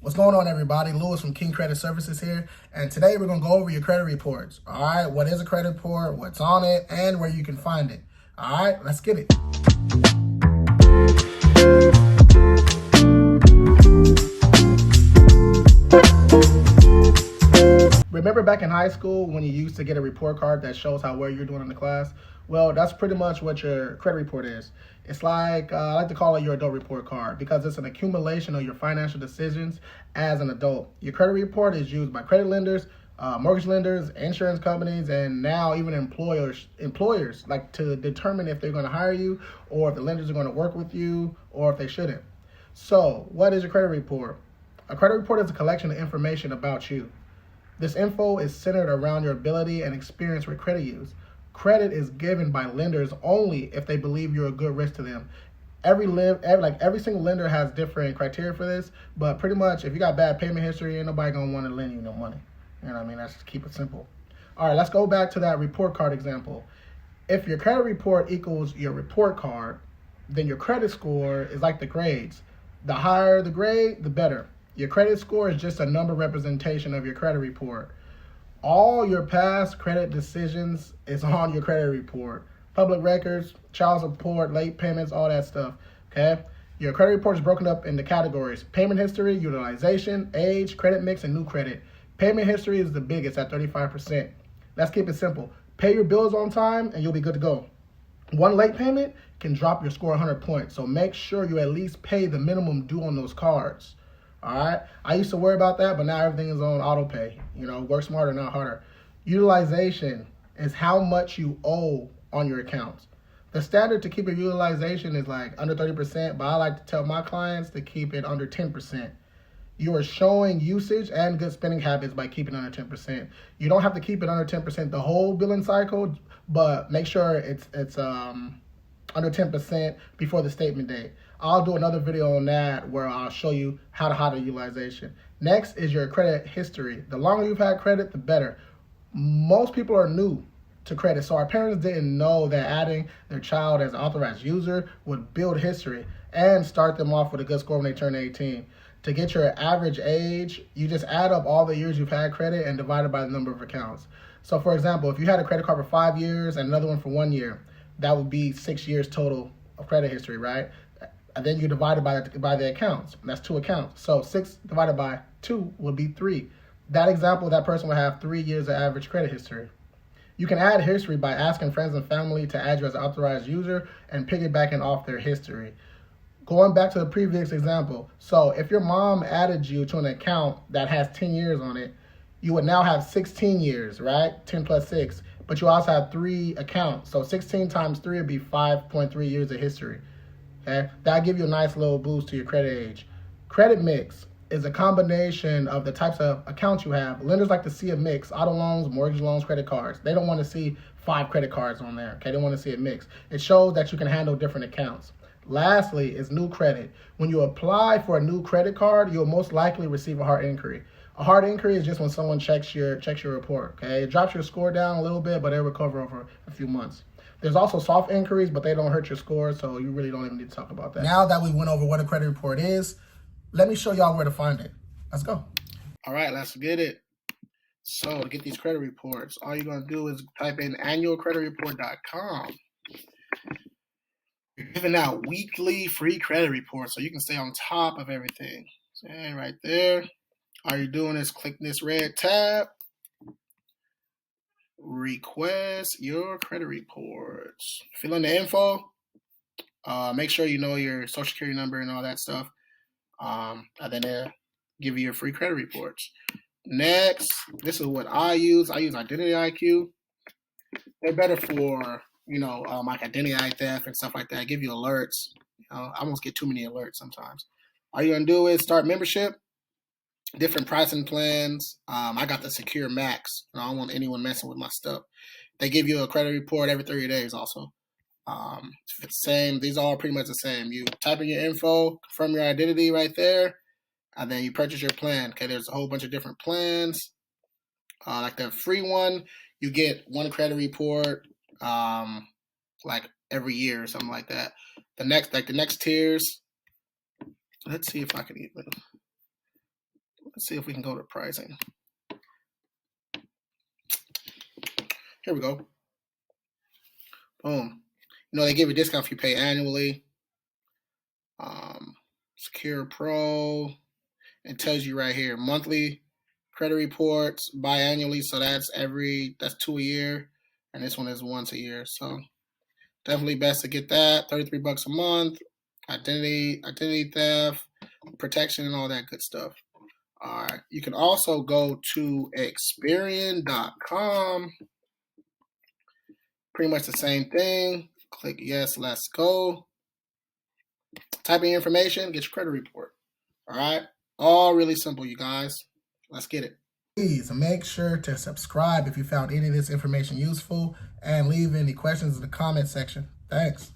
What's going on, everybody? Lewis from King Credit Services here, and today we're going to go over your credit reports. All right, what is a credit report, what's on it, and where you can find it. All right, let's get it. Remember back in high school when you used to get a report card that shows how well you're doing in the class? Well, that's pretty much what your credit report is. It's like, I like to call it your adult report card because it's an accumulation of your financial decisions as an adult. Your credit report is used by credit lenders, mortgage lenders, insurance companies, and now even employers like to determine if they're going to hire you or if the lenders are going to work with you or if they shouldn't. So, what is your credit report? A credit report is a collection of information about you. This info is centered around your ability and experience with credit use. Credit is given by lenders only if they believe you're a good risk to them. Every single lender has different criteria for this, but pretty much if you got bad payment history, ain't nobody gonna want to lend you no money. You know what I mean? Let's keep it simple. All right, let's go back to that report card example. If your credit report equals your report card, then your credit score is like the grades. The higher the grade, the better. Your credit score is just a number representation of your credit report. All your past credit decisions is on your credit report. Public records, child support, late payments, all that stuff. Okay? Your credit report is broken up into categories: payment history, utilization, age, credit mix, and new credit. Payment history is the biggest at 35%. Let's keep it simple. Pay your bills on time and you'll be good to go. One late payment can drop your score 100 points, so make sure you at least pay the minimum due on those cards. All right. I used to worry about that, but now everything is on auto pay. You know, work smarter, not harder. Utilization is how much you owe on your accounts. The standard to keep your utilization is like under 30%, but I like to tell my clients to keep it under 10%. You are showing usage and good spending habits by keeping it under 10%. You don't have to keep it under 10% the whole billing cycle, but make sure it's under 10% before the statement date. I'll do another video on that where I'll show you how to hide the utilization. Next is your credit history. The longer you've had credit, the better. Most people are new to credit, so our parents didn't know that adding their child as an authorized user would build history and start them off with a good score when they turn 18. To get your average age, you just add up all the years you've had credit and divide it by the number of accounts. So for example, if you had a credit card for 5 years and another one for 1 year, that would be 6 years total of credit history, right? And then you divide it by the accounts. That's 2 accounts. So 6 divided by 2 would be 3. That example, that person would have 3 years of average credit history. You can add history by asking friends and family to add you as an authorized user and piggybacking off their history. Going back to the previous example, so if your mom added you to an account that has 10 years on it, you would now have 16 years, right? 10 plus 6. But you also have 3 accounts. So 16 times 3 would be 5.3 years of history. Okay? That'll give you a nice little boost to your credit age. Credit mix is a combination of the types of accounts you have. Lenders like to see a mix: auto loans, mortgage loans, credit cards. They don't want to see 5 credit cards on there. Okay? They want to see a mix. It shows that you can handle different accounts. Lastly is new credit. When you apply for a new credit card, you'll most likely receive a hard inquiry. A hard inquiry is just when someone checks your report. Okay, it drops your score down a little bit, but it'll recover over a few months. There's also soft inquiries, but they don't hurt your score, so you really don't even need to talk about that. Now that we went over what a credit report is, let me show y'all where to find it. Let's go. All right, let's get it. So to get these credit reports, all you're gonna do is type in annualcreditreport.com. You're giving out weekly free credit reports so you can stay on top of everything. So right there. All you're doing is click this red tab, request your credit reports. Fill in the info. Make sure you know your social security number and all that stuff. And then they'll give you your free credit reports. Next, this is what I use. I use Identity IQ. They're better for like identity theft and stuff like that. I give you alerts. I almost get too many alerts sometimes. All you're gonna do is start membership, different pricing plans. I got the Secure Max. I don't want anyone messing with my stuff. They give you a credit report every 30 days also. It's the same. These are all pretty much the same. You type in your info, confirm your identity right there, and then you purchase your plan. Okay, there's a whole bunch of different plans. Like the free one, you get one credit report like every year or something like that. The next tiers, let's see if I can even Let's see if we can go to pricing. Here we go. Boom. You know, they give you a discount if you pay annually. Secure Pro. It tells you right here, monthly credit reports, biannually. So that's 2 a year. And this one is once a year. So definitely best to get that. $33 a month. Identity theft, protection, and all that good stuff. All right. You can also go to Experian.com. Pretty much the same thing. Click yes, let's go. Type in your information, get your credit report. All right. All really simple, you guys. Let's get it. Please make sure to subscribe if you found any of this information useful and leave any questions in the comment section. Thanks.